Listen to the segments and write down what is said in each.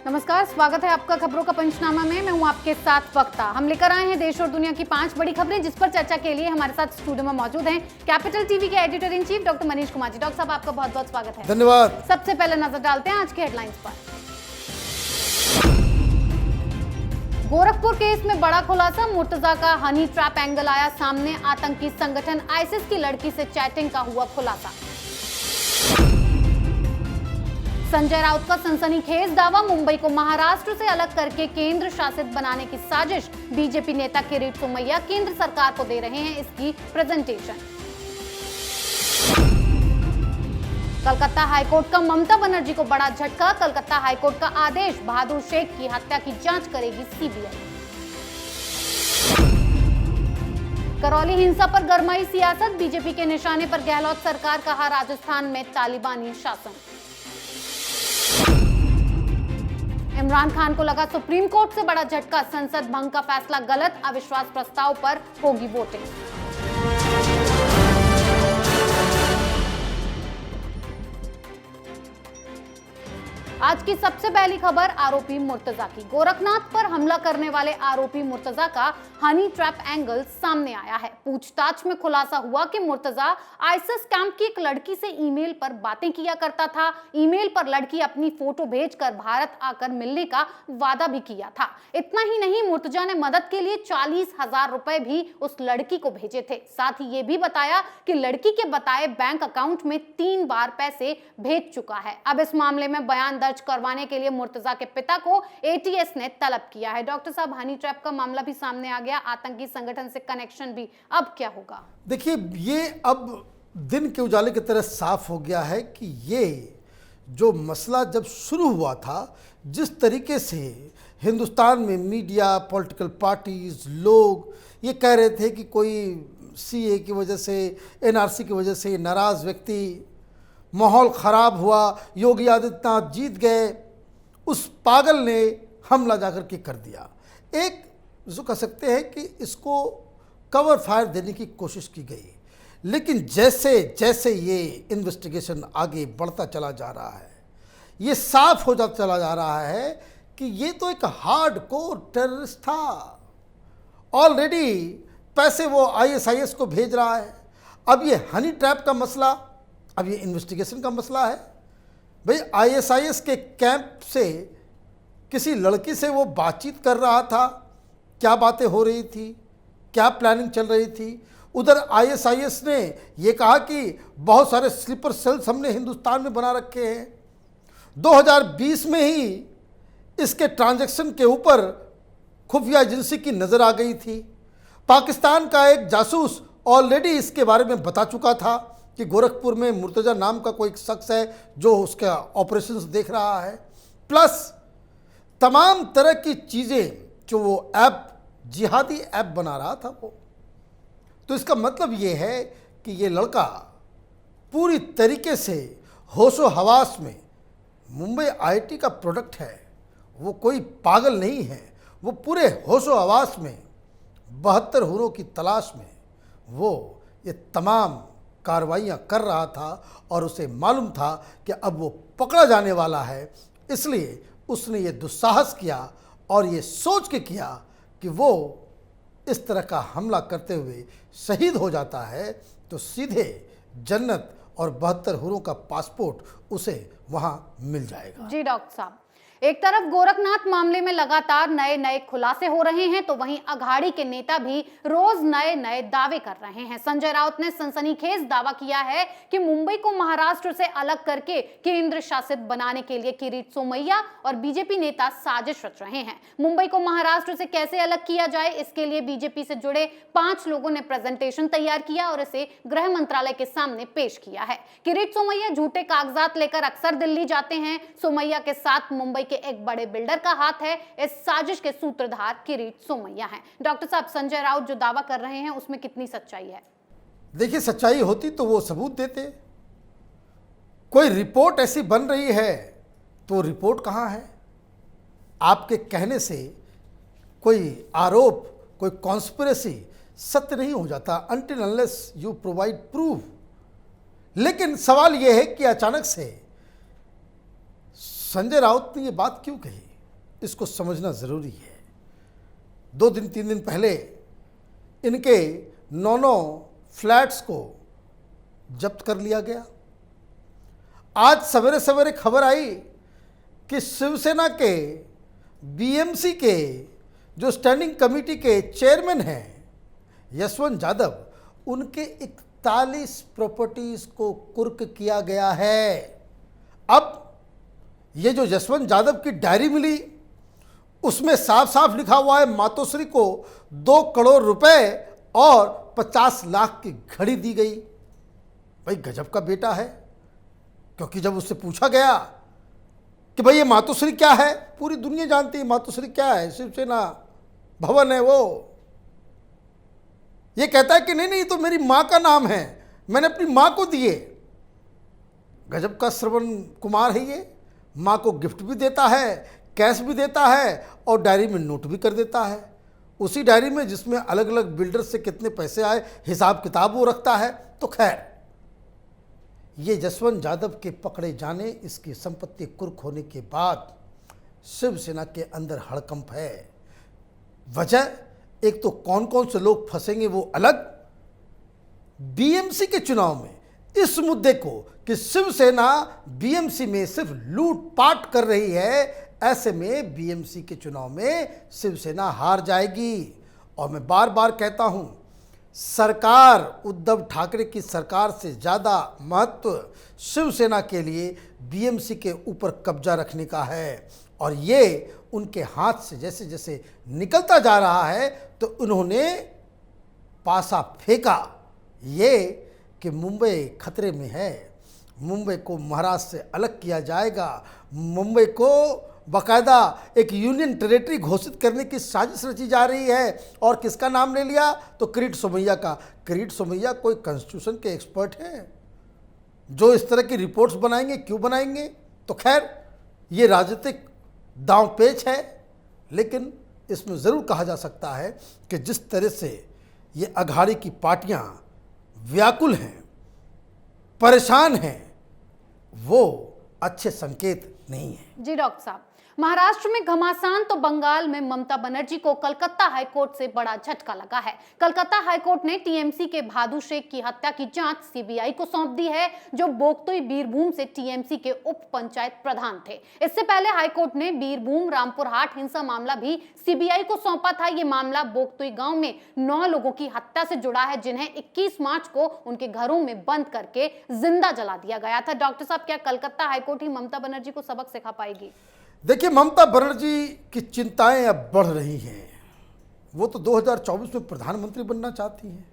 नमस्कार, स्वागत है आपका खबरों का पंचनामा में। मैं हूं आपके साथ वक्ता। हम लेकर आए हैं देश और दुनिया की 5 बड़ी खबरें, जिस पर चर्चा के लिए हमारे साथ स्टूडियो में मौजूद हैं कैपिटल टीवी के editor in chief doctor Manish Kumar ji. Doctor साहब, आपका बहुत बहुत स्वागत है। धन्यवाद। सबसे पहले नजर डालते हैं आज के हेडलाइंस पर। गोरखपुर केस में बड़ा खुलासा, मुर्तजा का हनी ट्रैप एंगल आया सामने। आतंकी संगठन आईसिस की लड़की से चैटिंग का हुआ खुलासा। संजय राउत का सनसनीखेज दावा, मुंबई को महाराष्ट्र से अलग करके केंद्र शासित बनाने की साजिश। बीजेपी नेता किरीट सोमैया केंद्र सरकार को दे रहे हैं इसकी प्रेजेंटेशन। कलकत्ता हाईकोर्ट का ममता बनर्जी को बड़ा झटका, कलकत्ता हाईकोर्ट का आदेश, बहादुर शेख की हत्या की जांच करेगी सीबीआई। करौली हिंसा पर गरमाई सियासत, बीजेपी के निशाने पर गहलोत सरकार, कहा राजस्थान में तालिबानी शासन। इमरान खान को लगा सुप्रीम कोर्ट से बड़ा झटका, संसद भंग का फैसला गलत, अविश्वास प्रस्ताव पर होगी वोटिंग। आज की सबसे पहली खबर आरोपी मुर्तजा की। गोरखनाथ पर हमला करने वाले आरोपी मुर्तजा का हनी ट्रैप एंगल सामने आया है। पूछताछ में खुलासा हुआ कि मुर्तजा आईसिस कैंप की एक लड़की से ईमेल पर बातें किया करता था। ईमेल पर लड़की अपनी फोटो भेजकर भारत आकर मिलने का वादा भी किया था। इतना ही नहीं, मुर्तजा ने मदद के लिए 40,000 रुपए भी उस लड़की को भेजे थे। साथ ही ये भी बताया कि लड़की के बताए बैंक अकाउंट में 3 बार पैसे भेज चुका है। अब इस मामले में बयान दर्ज करवाने के लिए मुर्तजा के पिता को एटीएस ने तलब किया है। डॉक्टर साहब, हनी ट्रैप का मामला भी सामने आ गया, आतंकी संगठन से कनेक्शन भी। अब क्या होगा? देखिए, ये अब दिन के उजाले की तरह साफ हो गया है कि ये जो मसला जब शुरू हुआ था, जिस तरीके से हिंदुस्तान में मीडिया, पॉलिटिकल पार्टीज, लोग ये कह रहे थे कि कोई सीए की वजह से, एनआरसी की वजह से नाराज व्यक्ति, माहौल ख़राब हुआ, योगी आदित्यनाथ जीत गए, उस पागल ने हमला जाकर के कर दिया। एक जो कह सकते हैं कि इसको कवर फायर देने की कोशिश की गई, लेकिन जैसे जैसे ये इन्वेस्टिगेशन आगे बढ़ता चला जा रहा है, ये साफ हो जाता चला जा रहा है कि ये तो एक हार्डकोर टेररिस्ट था। ऑलरेडी पैसे वो आईएसआईएस को भेज रहा है। अब ये हनी ट्रैप का मसला, अब ये इन्वेस्टिगेशन का मसला है। भाई, आईएसआईएस के कैंप से किसी लड़की से वो बातचीत कर रहा था, क्या बातें हो रही थी, क्या प्लानिंग चल रही थी। उधर आईएसआईएस ने ये कहा कि बहुत सारे स्लीपर सेल्स हमने हिंदुस्तान में बना रखे हैं। 2020 में ही इसके ट्रांजैक्शन के ऊपर खुफिया एजेंसी की नज़र आ गई थी। पाकिस्तान का एक जासूस ऑलरेडी इसके बारे में बता चुका था कि गोरखपुर में मुर्तजा नाम का कोई शख्स है जो उसका ऑपरेशंस देख रहा है। प्लस तमाम तरह की चीज़ें जो वो ऐप, जिहादी ऐप बना रहा था वो। तो इसका मतलब ये है कि ये लड़का पूरी तरीके से होशो हवास में मुंबई आईटी का प्रोडक्ट है। वो कोई पागल नहीं है, वो पूरे होशो हवास में 72 हुरों की तलाश में वो ये तमाम कार्रवाइयाँ कर रहा था और उसे मालूम था कि अब वो पकड़ा जाने वाला है। इसलिए उसने ये दुस्साहस किया और ये सोच के किया कि वो इस तरह का हमला करते हुए शहीद हो जाता है तो सीधे जन्नत और 72 हुरों का पासपोर्ट उसे वहाँ मिल जाएगा। जी डॉक्टर साहब, एक तरफ गोरखनाथ मामले में लगातार नए नए खुलासे हो रहे हैं, तो वहीं अघाड़ी के नेता भी रोज नए नए दावे कर रहे हैं। संजय राउत ने सनसनीखेज दावा किया है कि मुंबई को महाराष्ट्र से अलग करके केंद्र शासित बनाने के लिए किरीट सोमैया और बीजेपी नेता साजिश रच रहे हैं। मुंबई को महाराष्ट्र से कैसे अलग किया जाए, इसके लिए बीजेपी से जुड़े 5 लोगों ने प्रेजेंटेशन तैयार किया और इसे गृह मंत्रालय के सामने पेश किया है। किरीट सोमैया झूठे कागजात लेकर अक्सर दिल्ली जाते हैं। सोमैया के साथ मुंबई के एक बड़े बिल्डर का हाथ है। इस साजिश के सूत्रधार किरीट सोमैया हैं। डॉक्टर साहब, संजय राउत जो दावा कर रहे हैं उसमें कितनी सच्चाई है? देखिए, सच्चाई होती तो वो सबूत देते। कोई रिपोर्ट ऐसी बन रही है तो रिपोर्ट कहाँ है? आपके कहने से कोई आरोप, कोई कॉन्स्पिरेसी सत्य नहीं हो जाता until unless you provide proof. लेकिन सवाल यह है कि अचानक से संजय राउत ने ये बात क्यों कही? इसको समझना ज़रूरी है। 2 दिन 3 दिन पहले इनके 9 फ्लैट्स को जब्त कर लिया गया। आज सवेरे सवेरे खबर आई कि शिवसेना के बीएमसी के जो स्टैंडिंग कमेटी के चेयरमैन हैं यशवंत यादव, उनके 41 प्रॉपर्टीज को कुर्क किया गया है। अब ये जो यशवंत यादव की डायरी मिली उसमें साफ साफ लिखा हुआ है मातोश्री को 2 करोड़ रुपए और 50 लाख की घड़ी दी गई। भाई गजब का बेटा है, क्योंकि जब उससे पूछा गया कि भाई ये मातोश्री क्या है, पूरी दुनिया जानती है मातोश्री क्या है, शिवसेना भवन है वो। ये कहता है कि नहीं नहीं, तो मेरी माँ का नाम है, मैंने अपनी माँ को दिए। गजब का श्रवण कुमार है ये। माँ को गिफ्ट भी देता है, कैश भी देता है और डायरी में नोट भी कर देता है। उसी डायरी में जिसमें अलग अलग बिल्डर से कितने पैसे आए हिसाब किताब वो रखता है। तो खैर, ये यशवंत यादव के पकड़े जाने, इसकी संपत्ति कुर्क होने के बाद शिवसेना के अंदर हड़कंप है। वजह एक तो कौन कौन से लोग फंसेंगे वो अलग, बीएमसी के चुनाव में इस मुद्दे को कि शिवसेना बीएमसी में सिर्फ लूटपाट कर रही है, ऐसे में बीएमसी के चुनाव में शिवसेना हार जाएगी। और मैं बार बार कहता हूं, सरकार उद्धव ठाकरे की सरकार से ज़्यादा महत्व शिवसेना के लिए बीएमसी के ऊपर कब्जा रखने का है। और ये उनके हाथ से जैसे जैसे निकलता जा रहा है तो उन्होंने पासा फेंका ये कि मुंबई खतरे में है, मुंबई को महाराष्ट्र से अलग किया जाएगा, मुंबई को बाकायदा एक यूनियन टेरिटरी घोषित करने की साजिश रची जा रही है। और किसका नाम ले लिया? तो किरीट सोमैया का। किरीट सोमैया कोई कॉन्स्टिट्यूशन के एक्सपर्ट हैं जो इस तरह की रिपोर्ट्स बनाएंगे? क्यों बनाएंगे? तो खैर, ये राजनीतिक दांव पेच है, लेकिन इसमें ज़रूर कहा जा सकता है कि जिस तरह से ये अघाड़ी की पार्टियां व्याकुल हैं, परेशान हैं, वो अच्छे संकेत नहीं है। जी डॉक्टर साहब, महाराष्ट्र में घमासान तो बंगाल में ममता बनर्जी को कलकत्ता हाईकोर्ट से बड़ा झटका लगा है। कलकत्ता हाईकोर्ट ने टीएमसी के भादु शेख की हत्या की जांच सीबीआई को सौंप दी है, जो बोगतोई बीरभूम से टीएमसी के उप पंचायत प्रधान थे। इससे पहले हाईकोर्ट ने बीरभूम रामपुर हाट हिंसा मामला भी सीबीआई को सौंपा था। ये मामला बोगतोई गांव में 9 लोगों की हत्या से जुड़ा है, जिन्हें 21 मार्च को उनके घरों में बंद करके जिंदा जला दिया गया था। डॉक्टर साहब, क्या कलकत्ता हाईकोर्ट ही ममता बनर्जी को सबक सिखा पाएगी? देखिए, ममता बनर्जी की चिंताएं अब बढ़ रही हैं। वो तो 2024 में प्रधानमंत्री बनना चाहती हैं।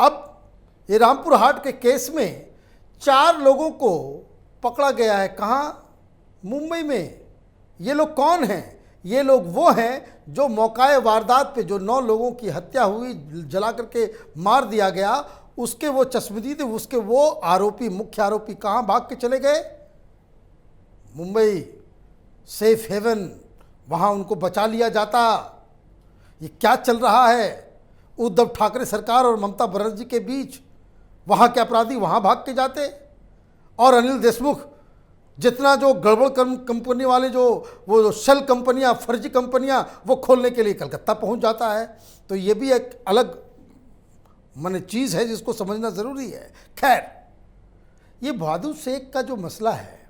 अब ये रामपुर हाट के केस में 4 लोगों को पकड़ा गया है। कहाँ? मुंबई में। ये लोग कौन हैं? ये लोग वो हैं जो मौकाए वारदात पे जो 9 लोगों की हत्या हुई, जला करके मार दिया गया, उसके वो चश्मदीद, उसके वो आरोपी, मुख्य आरोपी कहाँ भाग के चले गए? मुंबई सेफ हेवन, वहाँ उनको बचा लिया जाता। ये क्या चल रहा है उद्धव ठाकरे सरकार और ममता बनर्जी के बीच? वहाँ के अपराधी वहाँ भाग के जाते और अनिल देशमुख जितना जो गड़बड़ कंपनी वाले वो शेल कंपनियाँ, फर्जी कंपनियाँ, वो खोलने के लिए कलकत्ता पहुँच जाता है। तो ये भी एक अलग माने चीज़ है जिसको समझना ज़रूरी है। खैर, ये भादु शेख का जो मसला है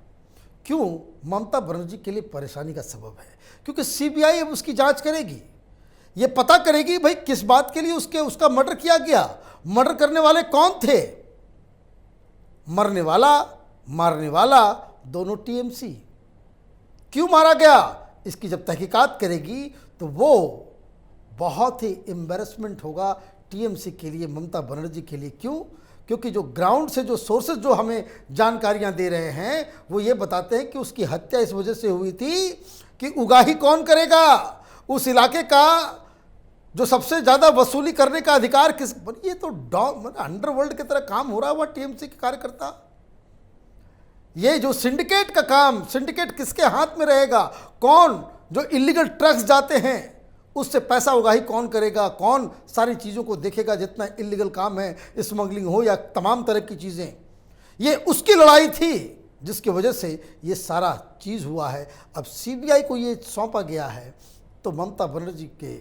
क्यों ममता बनर्जी के लिए परेशानी का सबब है? क्योंकि सीबीआई अब उसकी जांच करेगी, ये पता करेगी भाई किस बात के लिए उसका मर्डर किया गया, मर्डर करने वाले कौन थे, मरने वाला मारने वाला दोनों टीएमसी। क्यों मारा गया, इसकी जब तहकीकात करेगी तो वो बहुत ही एम्बैरेसमेंट होगा टीएमसी के लिए, ममता बनर्जी के लिए। क्यों? क्योंकि जो ग्राउंड से जो सोर्सेज जो हमें जानकारियां दे रहे हैं वो ये बताते हैं कि उसकी हत्या इस वजह से हुई थी कि उगाही कौन करेगा, उस इलाके का जो सबसे ज़्यादा वसूली करने का अधिकार किस। ये तो अंडरवर्ल्ड की तरह काम हो रहा है वह टीएमसी के कार्यकर्ता। ये जो सिंडिकेट का काम, सिंडिकेट किसके हाथ में रहेगा? कौन जो इलीगल ट्रक्स जाते हैं उससे पैसा उगाही कौन करेगा, कौन सारी चीज़ों को देखेगा, जितना इलीगल काम है, स्मगलिंग हो या तमाम तरह की चीज़ें, ये उसकी लड़ाई थी जिसकी वजह से ये सारा चीज़ हुआ है। अब सीबीआई को ये सौंपा गया है तो ममता बनर्जी के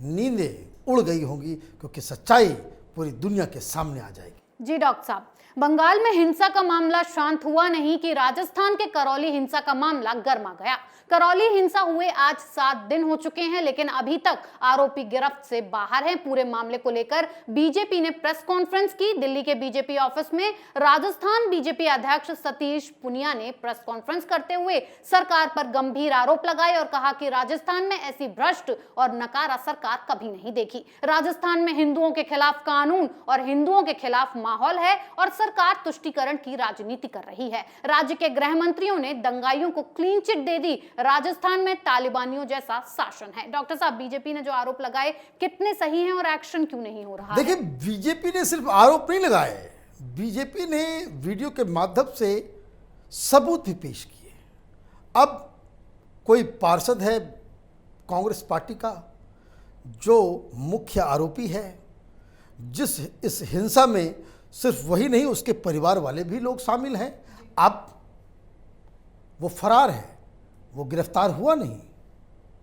नींदें उड़ गई होंगी, क्योंकि सच्चाई पूरी दुनिया के सामने आ जाएगी। जी डॉक्टर साहब, बंगाल में हिंसा का मामला शांत हुआ नहीं कि राजस्थान के करौली हिंसा का मामला गर्मा गया। करौली हिंसा हुए आज 7 दिन हो चुके हैं, लेकिन अभी तक आरोपी गिरफ्त से बाहर हैं। पूरे मामले को लेकर बीजेपी ने प्रेस कॉन्फ्रेंस की। दिल्ली के बीजेपी ऑफिस में राजस्थान बीजेपी अध्यक्ष सतीश पुनिया ने प्रेस कॉन्फ्रेंस करते हुए सरकार पर गंभीर आरोप लगाए और कहा कि राजस्थान में ऐसी भ्रष्ट और नकारा सरकार कभी नहीं देखी। राजस्थान में हिंदुओं के खिलाफ कानून और हिंदुओं के खिलाफ माहौल है और सरकार तुष्टीकरण की राजनीति कर रही है। राज्य के गृह मंत्रियों ने दंगाइयों को क्लीन चिट दे दी। राजस्थान में तालिबानियों जैसा शासन है। डॉक्टर साहब, बीजेपी ने जो आरोप लगाए कितने सही हैं और एक्शन क्यों नहीं हो रहा? देखिए, बीजेपी ने सिर्फ आरोप नहीं लगाए, बीजेपी ने वीडियो के माध्यम से सबूत भी पेश किए। अब कोई पार्षद है कांग्रेस पार्टी का जो मुख्य आरोपी है, जिस इस हिंसा में सिर्फ वही नहीं उसके परिवार वाले भी लोग शामिल हैं। अब वो फरार है, वो गिरफ्तार हुआ नहीं।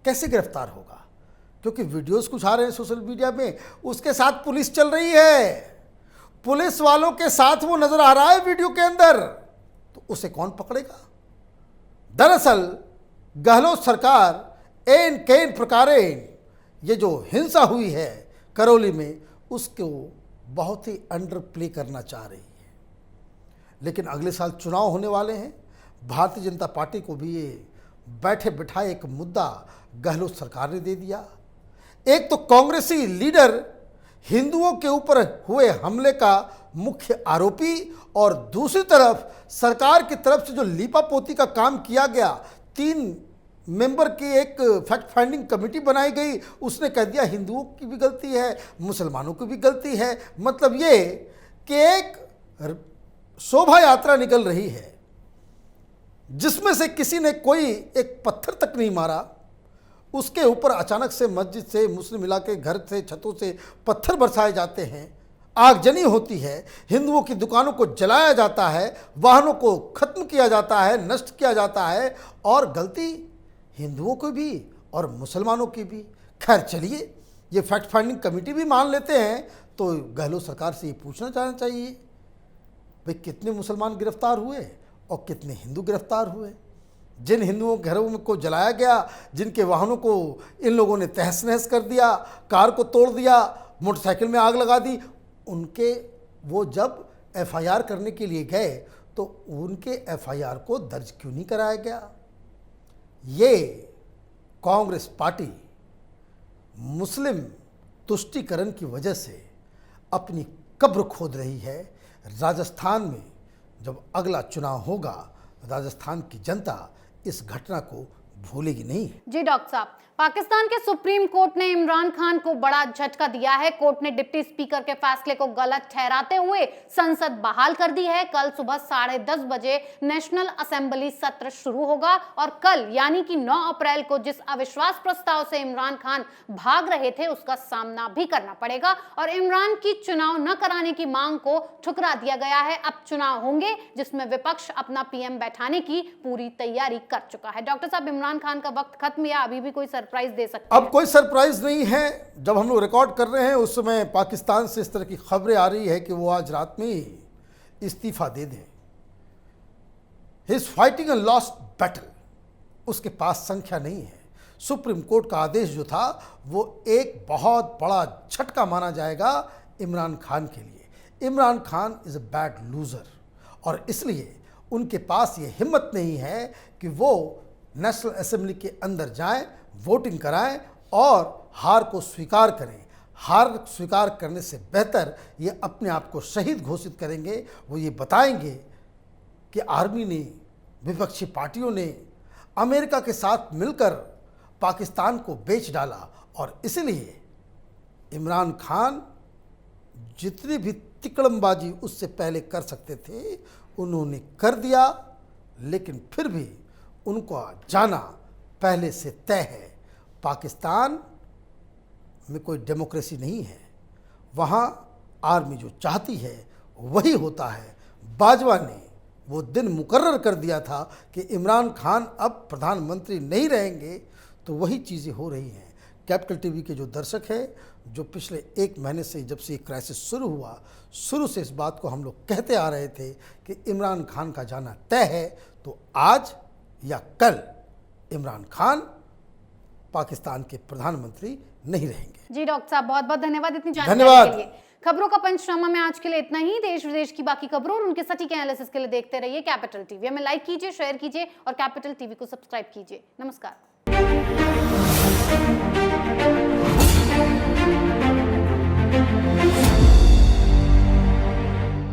कैसे गिरफ्तार होगा? क्योंकि वीडियोस कुछ आ रहे हैं सोशल मीडिया में, उसके साथ पुलिस चल रही है, पुलिस वालों के साथ वो नजर आ रहा है वीडियो के अंदर, तो उसे कौन पकड़ेगा? दरअसल गहलोत सरकार एन केन प्रकारेण ये जो हिंसा हुई है करौली में, उसको बहुत ही अंडर प्ले करना चाह रही है। लेकिन अगले साल चुनाव होने वाले हैं। भारतीय जनता पार्टी को भी ये बैठे बिठाए एक मुद्दा गहलोत सरकार ने दे दिया। एक तो कांग्रेसी लीडर हिंदुओं के ऊपर हुए हमले का मुख्य आरोपी, और दूसरी तरफ सरकार की तरफ से जो लीपापोती का काम किया गया, 3 मेंबर की एक फैक्ट फाइंडिंग कमेटी बनाई गई, उसने कह दिया हिंदुओं की भी गलती है, मुसलमानों की भी गलती है। मतलब ये कि एक शोभा यात्रा निकल रही है जिसमें से किसी ने कोई एक पत्थर तक नहीं मारा, उसके ऊपर अचानक से मस्जिद से, मुस्लिम इलाके घर से, छतों से पत्थर बरसाए जाते हैं, आगजनी होती है, हिंदुओं की दुकानों को जलाया जाता है, वाहनों को खत्म किया जाता है, नष्ट किया जाता है, और गलती हिंदुओं की भी और मुसलमानों की भी। खैर चलिए, ये फैक्ट फाइंडिंग कमेटी भी मान लेते हैं, तो गहलोत सरकार से ये पूछना चाहना चाहिए भाई कितने मुसलमान गिरफ्तार हुए और कितने हिंदू गिरफ्तार हुए। जिन हिंदुओं के घरों को जलाया गया, जिनके वाहनों को इन लोगों ने तहस नहस कर दिया, कार को तोड़ दिया, मोटरसाइकिल में आग लगा दी, उनके वो जब एफआईआर करने के लिए गए तो उनके एफआईआर को दर्ज क्यों नहीं कराया गया? ये कांग्रेस पार्टी मुस्लिम तुष्टीकरण की वजह से अपनी कब्र खोद रही है। राजस्थान में जब अगला चुनाव होगा, राजस्थान की जनता इस घटना को भूलेगी नहीं। जी डॉक्टर साहब, पाकिस्तान के सुप्रीम कोर्ट ने इमरान खान को बड़ा झटका दिया है। कोर्ट ने डिप्टी स्पीकर के फैसले को गलत ठहराते हुए संसद बहाल कर दी है। कल सुबह 10:30 बजे नेशनल असेंबली सत्र शुरू होगा और कल यानी कि 9 अप्रैल को जिस अविश्वास प्रस्ताव से इमरान खान भाग रहे थे उसका सामना भी करना पड़ेगा और इमरान की चुनाव न कराने की मांग को ठुकरा दिया गया है। अब चुनाव होंगे जिसमें विपक्ष अपना पीएम बैठाने की पूरी तैयारी कर चुका है। डॉक्टर साहब, इमरान खान का वक्त खत्म या अभी भी कोई सरप्राइज दे सकते हैं? अब कोई सरप्राइज नहीं है। जब हम लोग रिकॉर्ड कर रहे हैं उस समय पाकिस्तान से इस तरह की खबरें आ रही है कि वो आज रात में ही इस्तीफा दे दें। He is fighting a lost battle. उसके पास संख्या नहीं है। सुप्रीम कोर्ट का आदेश जो था वो एक बहुत बड़ा झटका माना जाएगा इमरान खान के लिए। Imran Khan is a bad loser और इसलिए उनके पास ये हिम्मत नहीं है कि वो नेशनल असेंबली के अंदर जाएं, वोटिंग कराएं और हार को स्वीकार करें। हार स्वीकार करने से बेहतर ये अपने आप को शहीद घोषित करेंगे। वो ये बताएंगे कि आर्मी ने, विपक्षी पार्टियों ने अमेरिका के साथ मिलकर पाकिस्तान को बेच डाला और इसलिए इमरान खान जितनी भी तिकड़मबाजी उससे पहले कर सकते थे उन्होंने कर दिया, लेकिन फिर भी उनको जाना पहले से तय है। पाकिस्तान में कोई डेमोक्रेसी नहीं है, वहाँ आर्मी जो चाहती है वही होता है। बाजवा ने वो दिन मुकर्रर कर दिया था कि इमरान खान अब प्रधानमंत्री नहीं रहेंगे, तो वही चीज़ें हो रही हैं। कैपिटल टीवी के जो दर्शक हैं, जो पिछले 1 महीने से जब से ये क्राइसिस शुरू हुआ, शुरू से इस बात को हम लोग कहते आ रहे थे कि इमरान खान का जाना तय है, तो आज या कल इमरान खान पाकिस्तान के प्रधानमंत्री नहीं रहेंगे। जी डॉक्टर साहब, बहुत बहुत धन्यवाद इतनी जानकारी धन्यवाद। के लिए। खबरों का पंचनामा में आज के लिए इतना ही। देश विदेश की बाकी खबरों और उनके सटीक एनालिसिस के लिए देखते रहिए कैपिटल टीवी। हमें लाइक कीजिए, शेयर कीजिए और कैपिटल टीवी को सब्सक्राइब कीजिए। नमस्कार।